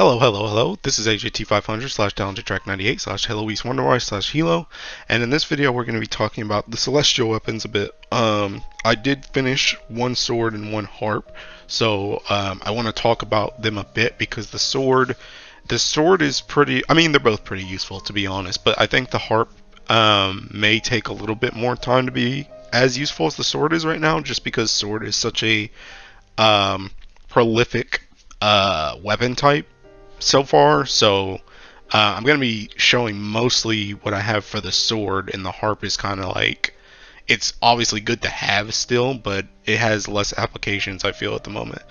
Hello. This is AJT500 slash Talented Track 98 slash Hello East Wonderwise slash Hilo. And in this video, we're going to be talking about the celestial weapons a bit. I did finish one sword and one harp, so I want to talk about them a bit because the sword is pretty, I mean, they're both pretty useful to be honest, but I think the harp may take a little bit more time to be as useful as the sword is right now, just because sword is such a prolific weapon type so far. So I'm going to be showing mostly what I have for the sword, and the harp is kind of like, it's obviously good to have still, but it has less applications I feel at the moment.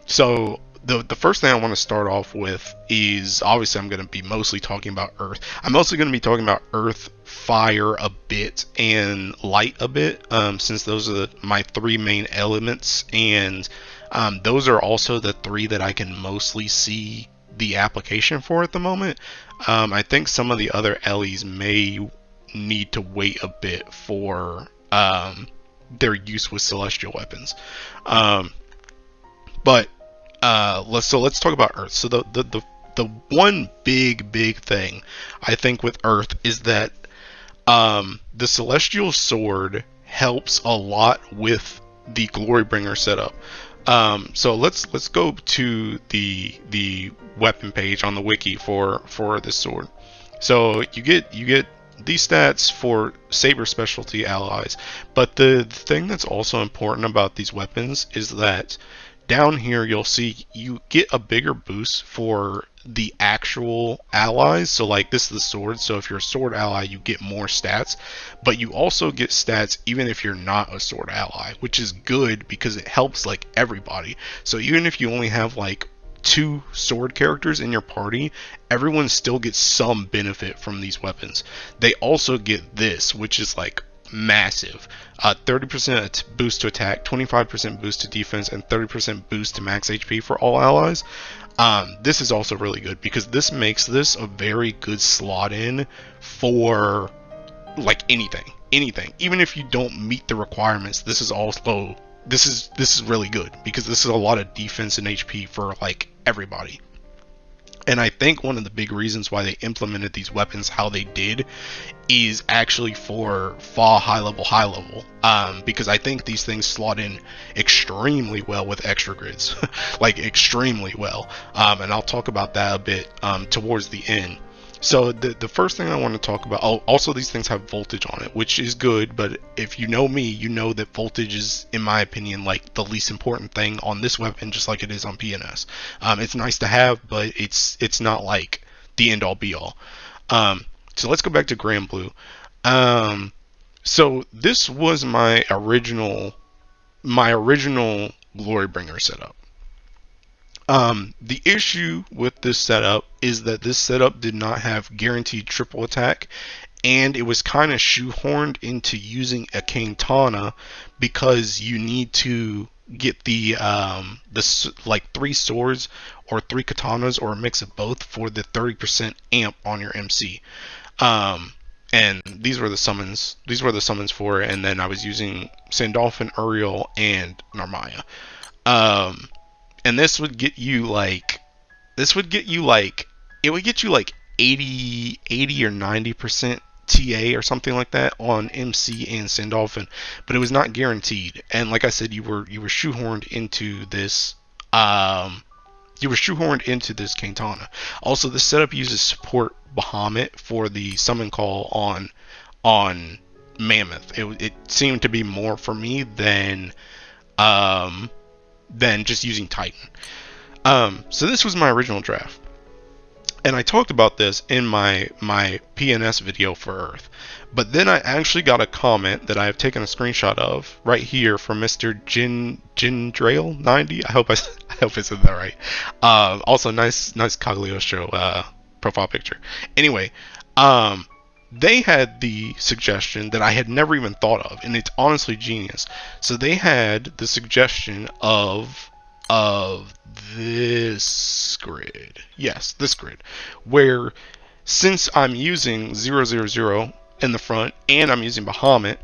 So the first thing I want to start off with is, obviously I'm going to be mostly talking about Earth. I'm mostly going to be talking about Earth, Fire a bit, and Light a bit, since those are my three main elements, and those are also the three that I can mostly see the application for at the moment. I think some of the other LEs may need to wait a bit for their use with celestial weapons. But let's talk about Earth. So the one big thing I think with Earth is that the celestial sword helps a lot with the Glorybringer setup. So let's go to the weapon page on the wiki for this sword. So you get these stats for saber specialty allies, but the thing that's also important about these weapons is that down here you'll see you get a bigger boost for the actual allies. So like, this is the sword, so if you're a sword ally you get more stats, but you also get stats even if you're not a sword ally, which is good because it helps like everybody. So even if you only have like 2 sword characters in your party, everyone still gets some benefit from these weapons. They also get this, which is like massive. 30% boost to attack, 25% boost to defense, and 30% boost to max HP for all allies. This is also really good because this makes this a very good slot in for like anything. Even if you don't meet the requirements, this is also this is really good because this is a lot of defense and HP for like everybody. And I think one of the big reasons why they implemented these weapons how they did is actually for Faa high level, because I think these things slot in extremely well with extra grids, like extremely well. And I'll talk about that a bit towards the end. So the first thing I want to talk about, also these things have voltage on it, which is good, but if you know me, you know that voltage is, in my opinion, like the least important thing on this weapon, just like it is on PNS. It's nice to have, but it's not like the end all be all. So let's go back to Grand Blue. So this was my original Glorybringer setup. The issue with this setup is that this setup did not have guaranteed triple attack, and it was kind of shoehorned into using a Katana because you need to get the like 3 swords or 3 katanas or a mix of both for the 30% amp on your MC. And these were the summons for it, and then I was using Sandalphon, Uriel, and Narmaya. And this would get you like, it would get you like 80 or 90% TA or something like that on MC and Sandalphon, but it was not guaranteed. And like I said, you were shoehorned into this Katana. Also, this setup uses support Bahamut for the summon call on Mammoth. It seemed to be more for me than just using Titan. So this was my original draft, and I talked about this in my PNS video for Earth, but then I actually got a comment that I have taken a screenshot of right here from Mr. Jindrail 90. I hope I said that right. Also nice Cagliostro profile picture. Anyway, they had the suggestion that I had never even thought of, and it's honestly genius. So they had the suggestion of this grid. Yes, this grid, where since I'm using 000 in the front and I'm using Bahamut,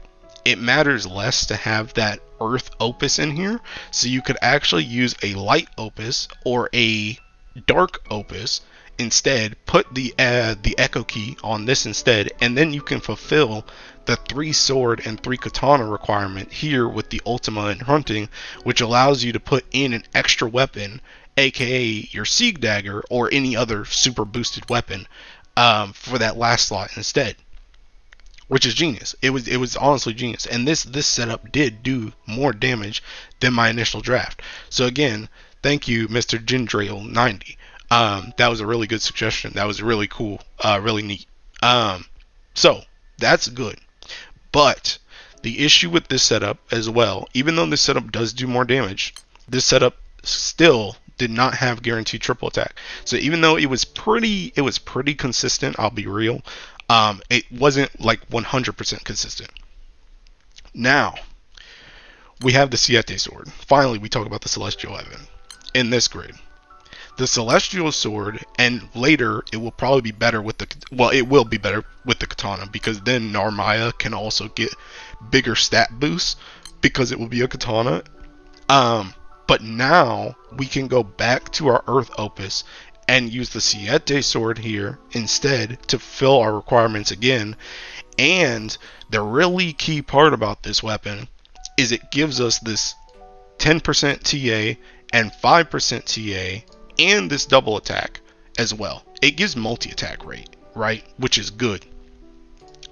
it matters less to have that Earth Opus in here. So you could actually use a light Opus or a dark Opus instead, put the echo key on this instead, and then you can fulfill the 3 sword and 3 katana requirement here with the Ultima and hunting, which allows you to put in an extra weapon, aka your Sieg Dagger or any other super boosted weapon, for that last slot instead, which is genius. It was honestly genius, and this setup did do more damage than my initial draft. So again, thank you, Mr. Gindrail 90. That was a really good suggestion. That was really cool, really neat. So that's good. But the issue with this setup as well, even though this setup does do more damage, this setup still did not have guaranteed triple attack. So even though it was pretty consistent, I'll be real, it wasn't like 100% consistent. Now we have the Siete sword. Finally, we talk about the Celestial weapon in this grid. The Celestial sword, and later it will probably be better with the, well, it will be better with the katana, because then Narmaya can also get bigger stat boosts because it will be a katana. But now we can go back to our Earth Opus and use the Siete sword here instead to fill our requirements again. And the really key part about this weapon is it gives us this 10% TA and 5% TA and this double attack as well. It gives multi-attack rate, right? Which is good.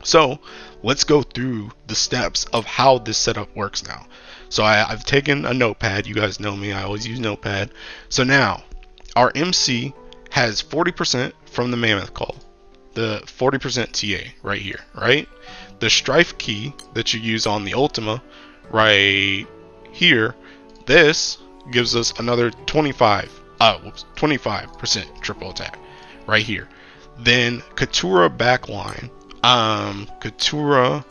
So let's go through the steps of how this setup works now. So I've taken a notepad. You guys know me, I always use notepad. So now our MC has 40% from the Mammoth Call, the 40% TA right here, right? The Strife key that you use on the Ultima right here, this gives us another 25% triple attack right here. Then Katura backline, Katura,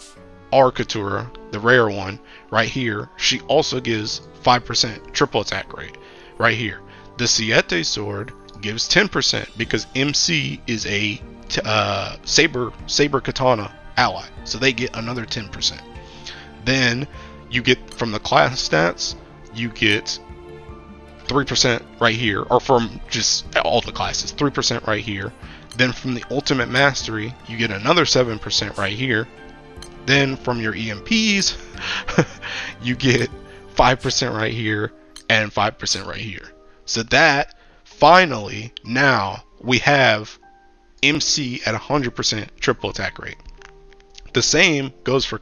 the rare one right here, she also gives 5% triple attack rate right here. The Siete sword gives 10% because MC is a saber katana ally, so they get another 10%. Then you get from the class stats, you get 3% right here, or from just all the classes, 3% right here. Then from the Ultimate Mastery, you get another 7% right here. Then from your EMPs, you get 5% right here and 5% right here. So that finally, now we have MC at 100% triple attack rate. The same goes for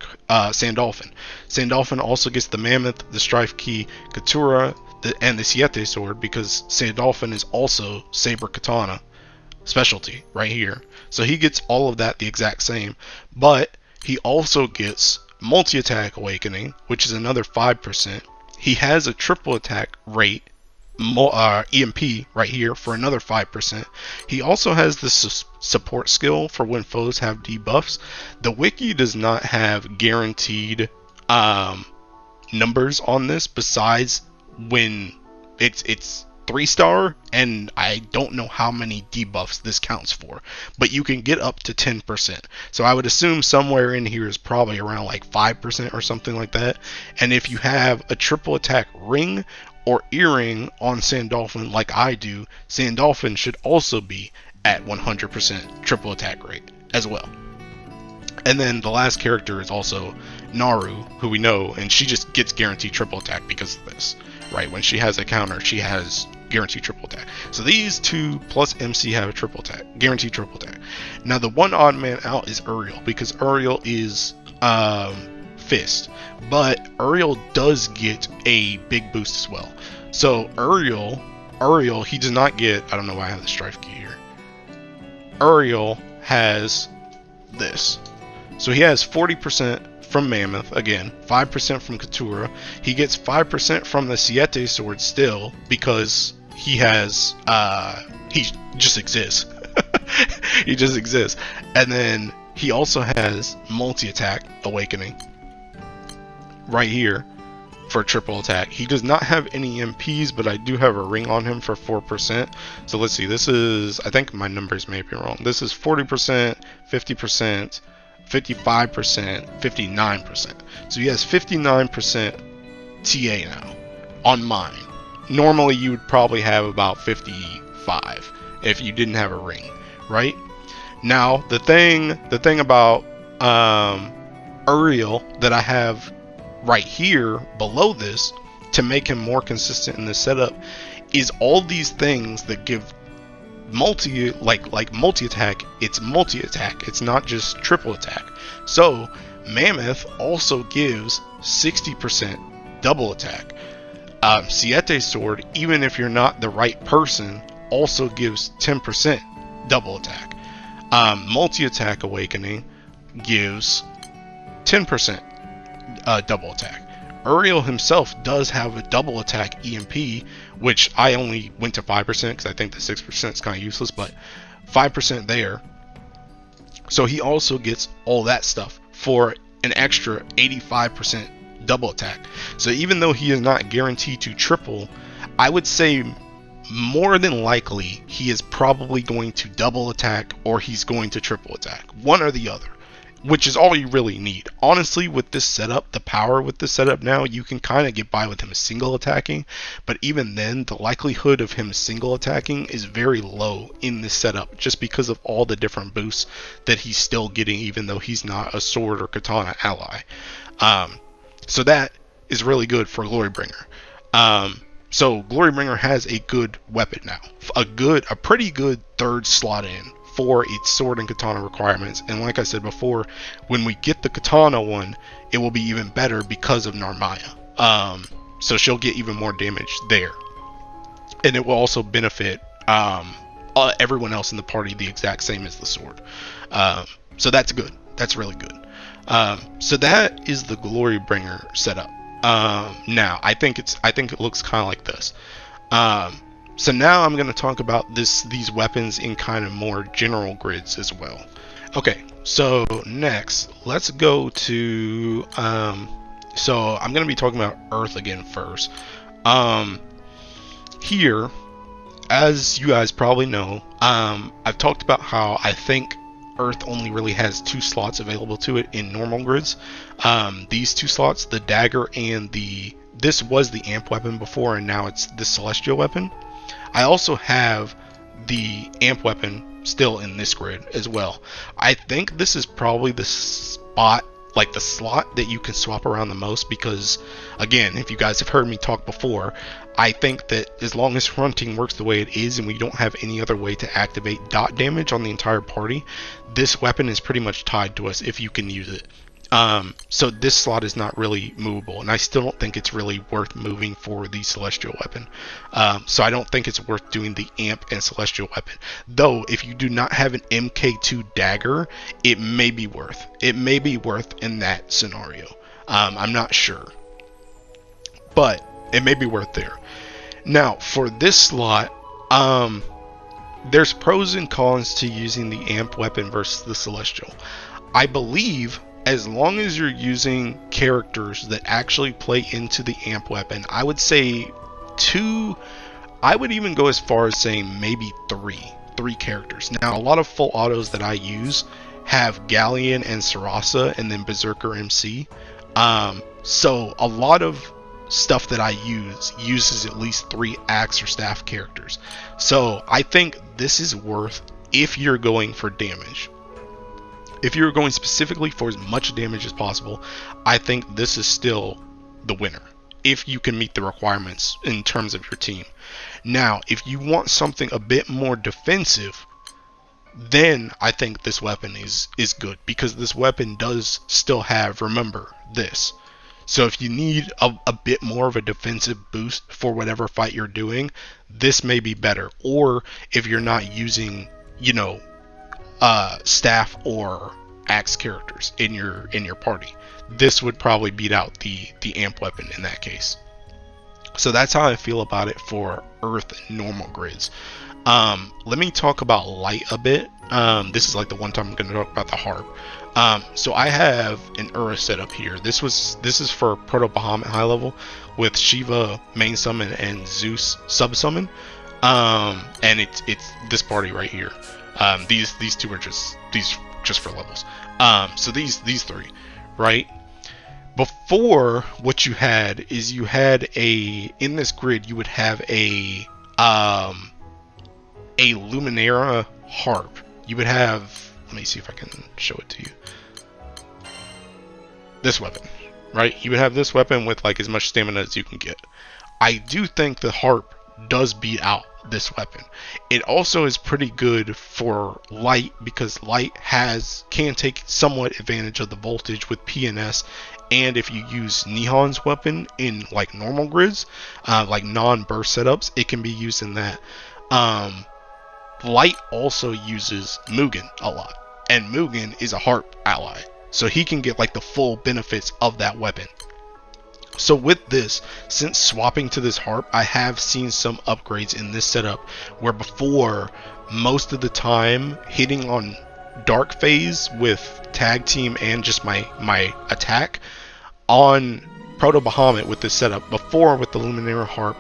Sandolphin. Sandolphin also gets the Mammoth, the Strife key, Katura, and the Siete sword, because Sandolphin is also saber katana specialty right here. So he gets all of that the exact same, but he also gets multi-attack awakening, which is another 5%. He has a triple attack rate EMP right here for another 5%. He also has the support skill for when foes have debuffs. The wiki does not have guaranteed numbers on this besides when it's 3-star, and I don't know how many debuffs this counts for, but you can get up to 10%. So I would assume somewhere in here is probably around like 5% or something like that. And if you have a triple attack ring or earring on Sandolphin like I do, Sandolphin should also be at 100% triple attack rate as well. And then the last character is also Naru, who we know, and she just gets guaranteed triple attack because of this, right? When she has a counter, she has guaranteed triple attack. So these two plus MC have a triple attack, guaranteed triple attack. Now the one odd man out is Uriel, because Uriel is Fist, but Uriel does get a big boost as well. So Uriel, he does not get, I don't know why I have the Strife key here. Uriel has this. So he has 40% from Mammoth, again, 5% from Katura. He gets 5% from the Siete sword still, because he has, he just exists. He just exists. And then he also has multi-attack awakening right here for triple attack. He does not have any MPs, but I do have a ring on him for 4%. So let's see, this is, I think my numbers may be wrong. This is 40%, 50%, 55%, 59%. So he has 59% TA now on mine. Normally you would probably have about 55% 5 if you didn't have a ring, right? Now the thing about Uriel that I have right here below this to make him more consistent in this setup is all these things that give multi attack. It's multi attack, it's not just triple attack. So Mammoth also gives 60% double attack. Siete's sword, even if you're not the right person, also gives 10% double attack. Multi attack awakening gives 10% double attack. Uriel himself does have a double attack EMP, which I only went to 5% because I think the 6% is kind of useless, but 5% there. So he also gets all that stuff for an extra 85% double attack. So even though he is not guaranteed to triple, I would say more than likely he is probably going to double attack or he's going to triple attack, one or the other, which is all you really need. Honestly, with this setup, the power with this setup now, you can kind of get by with him single attacking, but even then, the likelihood of him single attacking is very low in this setup, just because of all the different boosts that he's still getting, even though he's not a sword or katana ally. So that is really good for Glorybringer. So Glorybringer has a good weapon now, a pretty good third slot in for its sword and katana requirements. And like I said before, when we get the katana one, it will be even better because of Narmaya. So she'll get even more damage there, and it will also benefit everyone else in the party the exact same as the sword. So that's good. That's really good. So that is the Glorybringer setup. Now I think it looks kind of like this. So now I'm going to talk about these weapons in kind of more general grids as well. Okay, so next let's go to so I'm going to be talking about Earth again first. Here, as you guys probably know, I've talked about how I think Earth only really has 2 slots available to it in normal grids. These 2 slots, the dagger and this was the amp weapon before, and now it's the celestial weapon. I also have the amp weapon still in this grid as well. I think this is probably the spot, like the slot that you can swap around the most, because again, if you guys have heard me talk before, I think that as long as fronting works the way it is and we don't have any other way to activate dot damage on the entire party, this weapon is pretty much tied to us if you can use it. So this slot is not really movable, and I still don't think it's really worth moving for the celestial weapon. So I don't think it's worth doing the amp and celestial weapon. Though if you do not have an MK2 dagger, it may be worth. It may be worth in that scenario. I'm not sure, but it may be worth there. Now for this slot, there's pros and cons to using the amp weapon versus the celestial. I believe as long as you're using characters that actually play into the amp weapon, I would say 2, I would even go as far as saying maybe 3 characters. Now a lot of full autos that I use have Galleon and Sarasa and then Berserker MC. So a lot of stuff that I use uses at least 3 axe or staff characters. So I think this is worth if you're going for damage. If you're going specifically for as much damage as possible, I think this is still the winner, if you can meet the requirements in terms of your team. Now, if you want something a bit more defensive, then I think this weapon is good, because this weapon does still have, remember, this. So if you need a bit more of a defensive boost for whatever fight you're doing, this may be better. Or if you're not using, you know, staff or axe characters in your party, this would probably beat out the amp weapon in that case. So that's how I feel about it for Earth normal grids. Let me talk about Light a bit. This is like the one time I'm going to talk about the harp. So I have an Ura setup here. This is for Proto Bahamut high level with Shiva main summon and Zeus sub summon. And it's this party right here. These 2 are just for levels. So these 3, right? Before, what you had is in this grid you would have a a Luminera harp, you would have, let me see if I can show it to you, this weapon, right? You would have this weapon with like as much stamina as you can get. I do think the harp does beat out this weapon. It also is pretty good for light, because light can take somewhat advantage of the voltage with PNS, and if you use Nihon's weapon in like normal grids, like non-burst setups, it can be used in that. Light also uses Mugen a lot, and Mugen is a harp ally, so he can get like the full benefits of that weapon. So with this, since swapping to this harp, I have seen some upgrades in this setup where before, most of the time hitting on dark phase with tag team and just my attack on Proto Bahamut with this setup, before with the Luminera harp,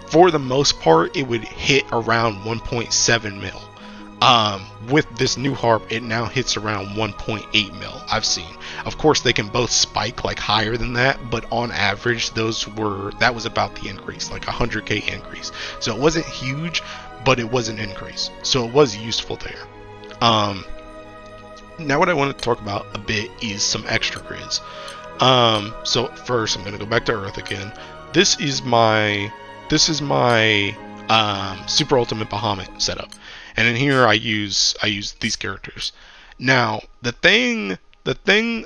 for the most part it would hit around 1.7 mil. With this new harp, it now hits around 1.8 mil, I've seen. Of course, they can both spike like higher than that, but on average, that was about the increase, like 100k increase. So it wasn't huge, but it was an increase. So it was useful there. Now what I want to talk about a bit is some extra grids. So first, I'm going to go back to Earth again. This is my Super Ultimate Bahamut setup. And in here I use these characters. Now the thing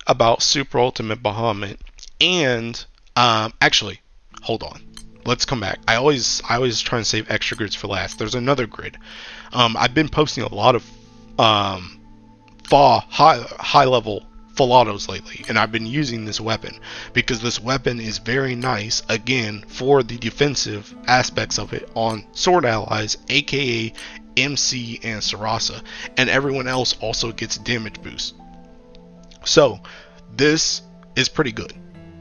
about Super Ultimate Bahamut, and actually, hold on, let's come back. I always try and save extra grids for last. There's another grid. I've been posting a lot of Faa high level full autos lately, and I've been using this weapon because this weapon is very nice, again, for the defensive aspects of it on sword allies, aka MC and Sarasa, and everyone else also gets damage boost. So this is pretty good.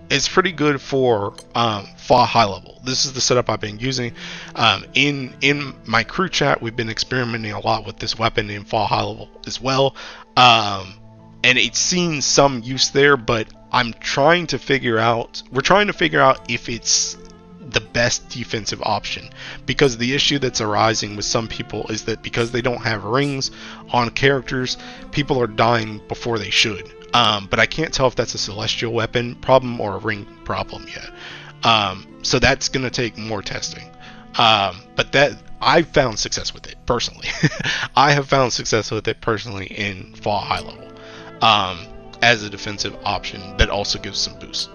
It's pretty good for Faa high level. This is the setup I've been using. In my crew chat, we've been experimenting a lot with this weapon in Faa high level as well. And it's seen some use there, but we're trying to figure out if it's the best defensive option, because the issue that's arising with some people is that because they don't have rings on characters, people are dying before they should. But I can't tell if that's a celestial weapon problem or a ring problem yet. So that's going to take more testing. But that I've found success with it personally. I have found success with it personally in Faa high level, as a defensive option that also gives some boost.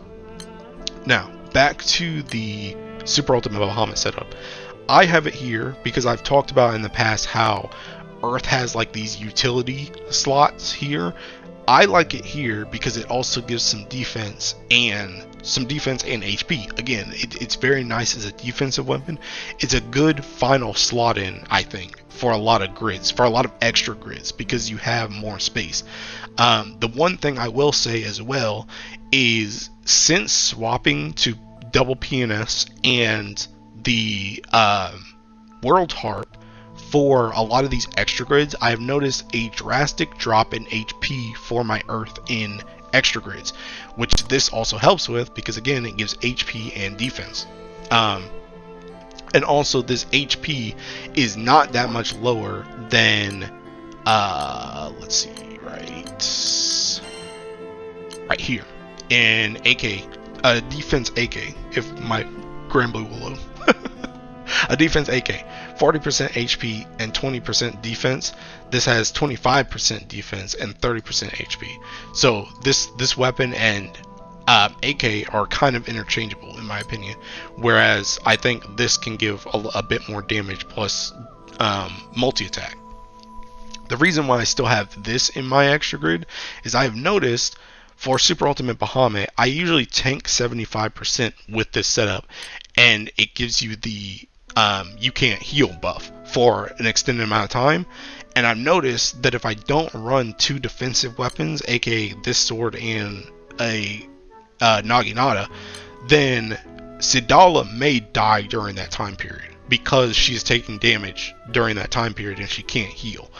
Now back to the Super Ultimate Bahamut setup. I have it here because I've talked about in the past how Earth has like these utility slots here. I like it here because it also gives some defense and HP. Again, it's very nice as a defensive weapon. It's a good final slot in, I think, for a lot of grids, for a lot of extra grids, because you have more space. The one thing I will say as well is, since swapping to double PNS and the World Harp for a lot of these extra grids, I have noticed a drastic drop in HP for my Earth in extra grids, which this also helps with because again it gives HP and defense. And also this HP is not that much lower than let's see, right here in AK, defense AK, if my Grand Blue will load. A defense AK, 40% HP and 20% defense. This has 25% defense and 30% HP. So this weapon and AK are kind of interchangeable in my opinion, whereas I think this can give a bit more damage plus multi-attack. The reason why I still have this in my extra grid is I have noticed for Super Ultimate Bahamut, I usually tank 75% with this setup, and it gives you the you can't heal buff for an extended amount of time. And I've noticed that if I don't run two defensive weapons, aka this sword and a Naginata, then Sidala may die during that time period because she's taking damage during that time period and she can't heal.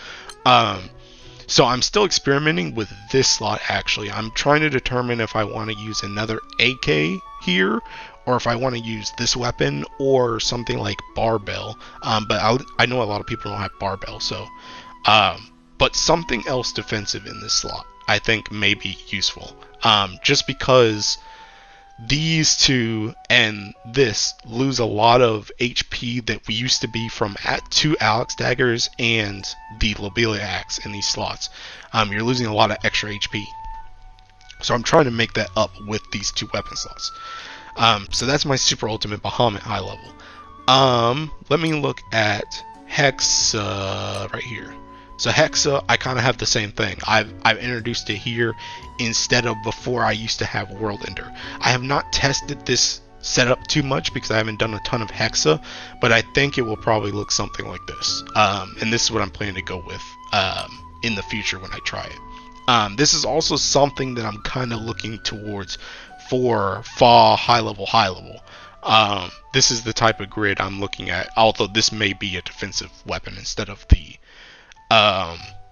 So I'm still experimenting with this slot actually. I'm trying to determine if I want to use another AK here or if I want to use this weapon or something like barbell. But I know a lot of people don't have barbell, so but something else defensive in this slot I think may be useful. Just because these two and this lose a lot of HP that we used to be from two Alex daggers and the Lobelia axe in these slots. You're losing a lot of extra HP. So I'm trying to make that up with these two weapon slots. So that's my super ultimate Bahamut high level. Let me look at Hexa right here. So Hexa, I kind of have the same thing. I've introduced it here instead of before I used to have World Ender. I have not tested this setup too much because I haven't done a ton of Hexa, but I think it will probably look something like this. And this is what I'm planning to go with in the future when I try it. This is also something that I'm kind of looking towards for Faa high level. This is the type of grid I'm looking at, although this may be a defensive weapon instead of the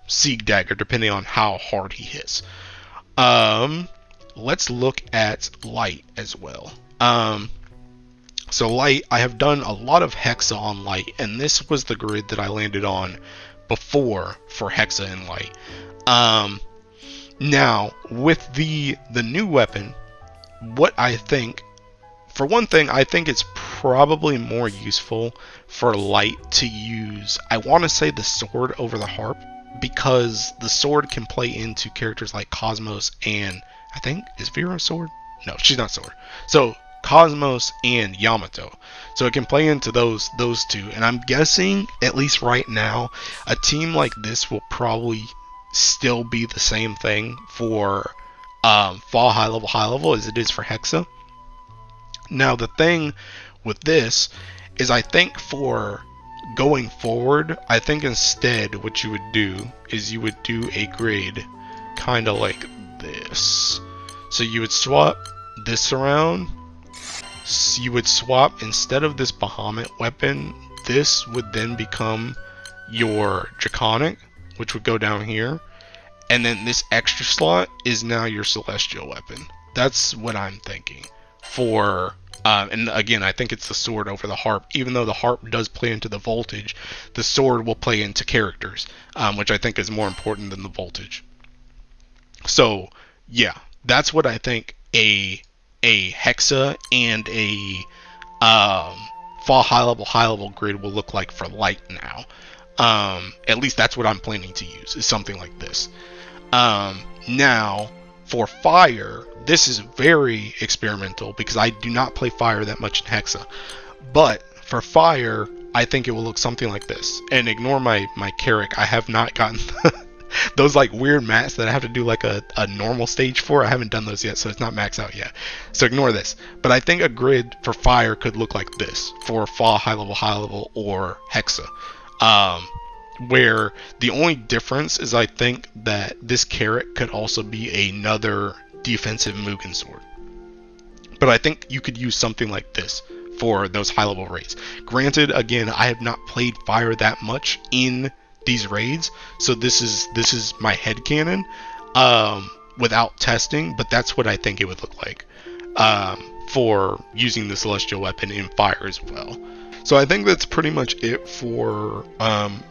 Sieg dagger, depending on how hard he hits. Let's look at Light as well. So Light, I have done a lot of Hexa on Light, and this was the grid that I landed on before for Hexa and Light. Now with the new weapon, what I think, for one thing, I think it's probably more useful for Light to use, I want to say, the sword over the harp, because the sword can play into characters like Cosmos and, I think, is Vera a sword? No, she's not sword. So Cosmos and Yamato. So it can play into those two, and I'm guessing, at least right now, a team like this will probably still be the same thing for Faa high level as it is for Hexa. Now the thing with this is, I think for going forward, I think instead what you would do is you would do a grid kind of like this. So you would swap this around. So you would swap, instead of this Bahamut weapon, this would then become your Draconic, which would go down here. And then this extra slot is now your Celestial weapon. That's what I'm thinking. For and again, I think it's the sword over the harp. Even though the harp does play into the voltage, the sword will play into characters, which I think is more important than the voltage. So yeah, that's what I think a Hexa and a Faa high level grid will look like for Light now. At least that's what I'm planning to use, is something like this. Now for Fire, this is very experimental because I do not play Fire that much in Hexa. But for Fire, I think it will look something like this. And ignore my kerak. I have not gotten those like weird mats that I have to do like a normal stage for. I haven't done those yet, so it's not maxed out yet. So ignore this. But I think a grid for Fire could look like this for Faa high level or Hexa. Where the only difference is, I think that this kerak could also be another defensive Mugen sword. But I think you could use something like this for those high level raids. Granted, again, I have not played Fire that much in these raids, so this is my headcanon without testing, but that's what I think it would look like for using the Celestial weapon in Fire as well. So I think that's pretty much it for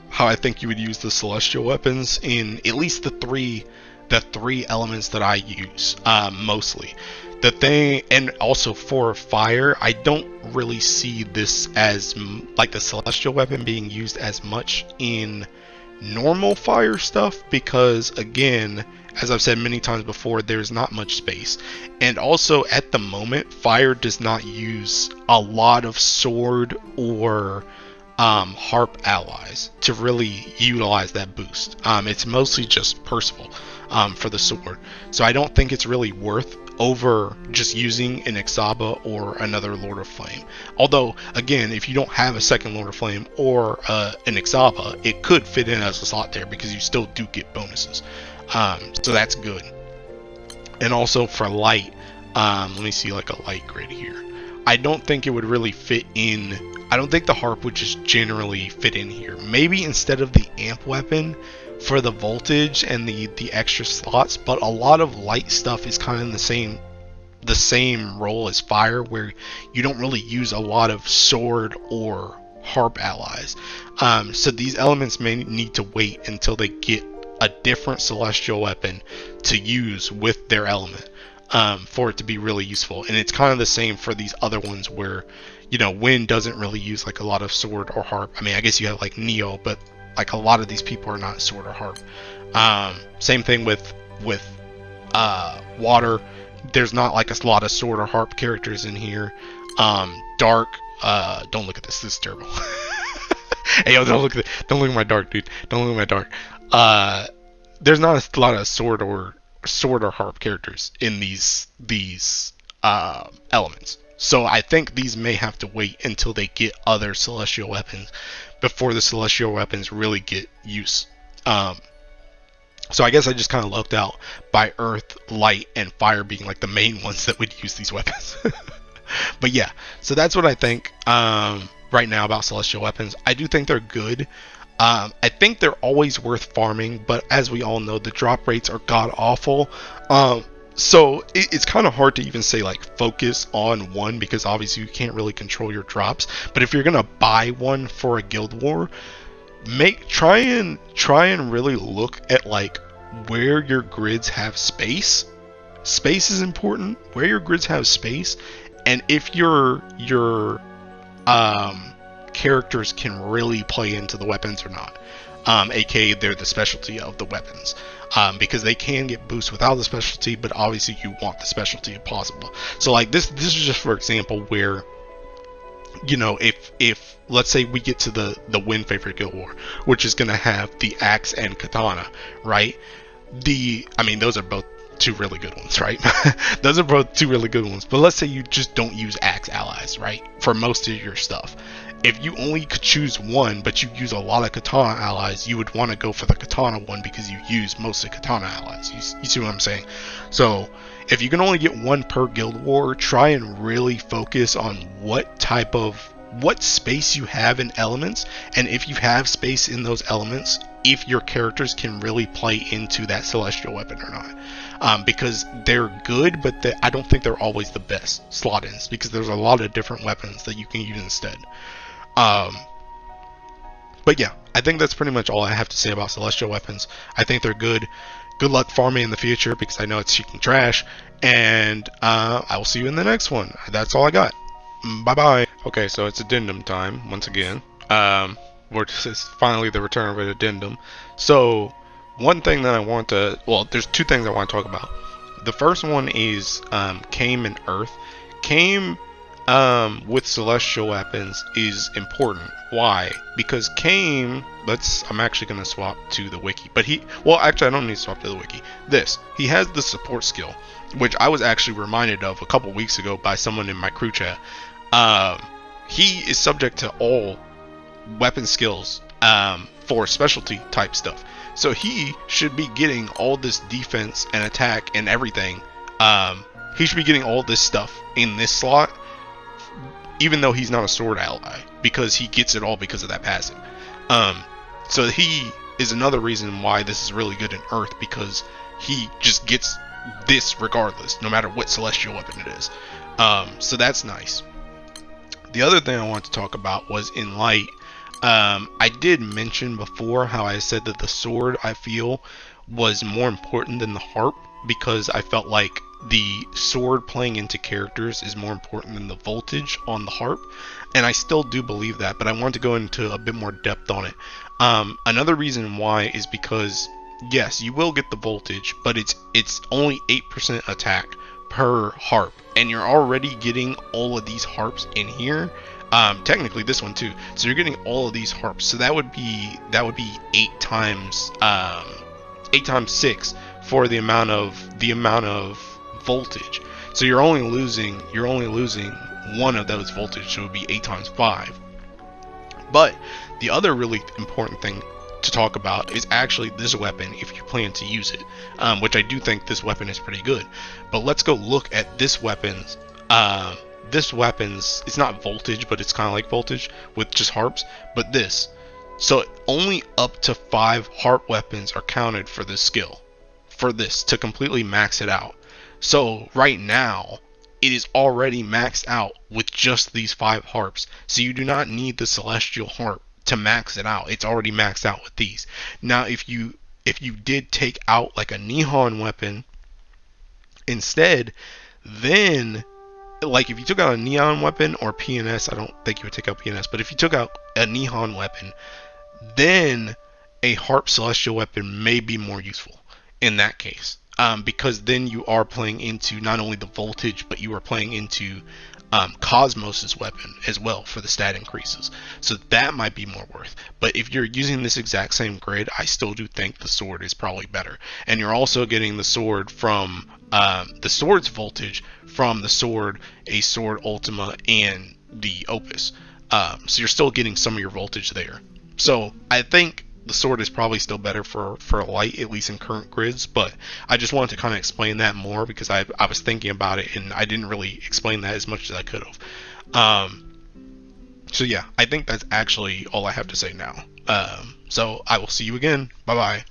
how I think you would use the Celestial weapons in at least the three elements that I use mostly. The thing, and also for Fire, I don't really see this as like the Celestial weapon being used as much in normal Fire stuff, because again, as I've said many times before, there's not much space. And also at the moment, Fire does not use a lot of sword or harp allies to really utilize that boost. It's mostly just Percival for the sword. So I don't think it's really worth over just using an Ixaba or another Lord of Flame. Although, again, if you don't have a second Lord of Flame or an Ixaba, it could fit in as a slot there because you still do get bonuses. So that's good. And also for Light, let me see like a Light grid here. I don't think it would really fit in. I don't think the harp would just generally fit in here. Maybe instead of the amp weapon for the voltage and the extra slots, but a lot of Light stuff is kind of in the same the same role as fire, where you don't really use a lot of sword or harp allies. So these elements may need to wait until they get a different celestial weapon to use with their element, for it to be really useful. And it's kind of the same for these other ones where, you know, Wind doesn't really use like a lot of sword or harp. I mean, I guess you have like Neo, but like a lot of these people are not sword or harp. Same thing with water. There's not like a lot of sword or harp characters in here. Dark, don't look at this. This is terrible. Hey, yo, don't look at my dark, dude. Don't look at my dark. There's not a lot of sword or harp characters in these elements. So I think these may have to wait until they get other celestial weapons before the celestial weapons really get use. So I guess I just kind of lucked out by Earth, Light, and Fire being like the main ones that would use these weapons. But yeah, so that's what I think right now about celestial weapons. I do think they're good. I think they're always worth farming, but as we all know, the drop rates are god awful. So it's kind of hard to even say like focus on one, because obviously you can't really control your drops. But if you're gonna buy one for a guild war, try and really look at like where your grids have space. Space is important. Where your grids have space, and if your characters can really play into the weapons or not, aka they're the specialty of the weapons, because they can get boosts without the specialty, but obviously you want the specialty if possible. So like this is just for example where, you know, if let's say we get to the Wind favorite guild war, which is going to have the axe and katana, right? I mean, those are both two really good ones, right? Those are both two really good ones. But let's say you just don't use axe allies, right, for most of your stuff. If you only could choose one, but you use a lot of katana allies, you would want to go for the katana one because you use most of katana allies. You see what I'm saying? So if you can only get one per guild war, try and really focus on what space you have in elements, and if you have space in those elements, if your characters can really play into that celestial weapon or not. Because they're good, but I don't think they're always the best slot-ins, because there's a lot of different weapons that you can use instead. But yeah, I think that's pretty much all I have to say about celestial weapons. I think they're good. Good luck farming in the future, because I know it's cheap and trash. And I will see you in the next one. That's all I got. Bye bye. Okay, so it's addendum time once again. It's finally the return of an addendum. So one thing that I want to, well, there's two things I want to talk about. The first one is Came and Earth. Came with celestial weapons is important. Why? Because Came, I'm actually going to swap to the wiki, but actually I don't need to swap to the wiki. He has the support skill, which I was actually reminded of a couple weeks ago by someone in my crew chat. He is subject to all weapon skills for specialty type stuff, so he should be getting all this defense and attack and everything. He should be getting all this stuff in this slot, even though he's not a sword ally, because he gets it all because of that passive. So he is another reason why this is really good in Earth, because he just gets this regardless, no matter what celestial weapon it is. So that's nice. The other thing I want to talk about was in Light. I did mention before how I said that the sword, I feel, was more important than the harp, because I felt like the sword playing into characters is more important than the voltage on the harp, and I still do believe that, but I want to go into a bit more depth on it. Another reason why is because, yes, you will get the voltage, but it's only 8% attack per harp, and you're already getting all of these harps in here. Technically this one too, so you're getting all of these harps, so that would be 8 times 6 for the amount of voltage. So you're only losing one of those voltage, so it would be 8 times 5. But the other really important thing to talk about is actually this weapon, if you plan to use it, which I do think this weapon is pretty good. But let's go look at this weapon's it's not voltage, but it's kind of like voltage with just harps, but so only up to 5 harp weapons are counted for this skill, for this to completely max it out. So right now it is already maxed out with just these 5 harps. So you do not need the celestial harp to max it out. It's already maxed out with these. Now if you did take out like a Nihon weapon instead, then like if you took out a neon weapon or PNS, I don't think you would take out PNS, but if you took out a Nihon weapon, then a harp celestial weapon may be more useful in that case, because then you are playing into not only the voltage, but you are playing into Cosmos's weapon as well for the stat increases. So that might be more worth. But if you're using this exact same grid, I still do think the sword is probably better. And you're also getting the sword from the sword's voltage from the sword, a sword Ultima, and the Opus. So you're still getting some of your voltage there. So I think the sword is probably still better for light, at least in current grids, but I just wanted to kind of explain that more because I was thinking about it and I didn't really explain that as much as I could have. So yeah, I think that's actually all I have to say now. So I will see you again. Bye bye.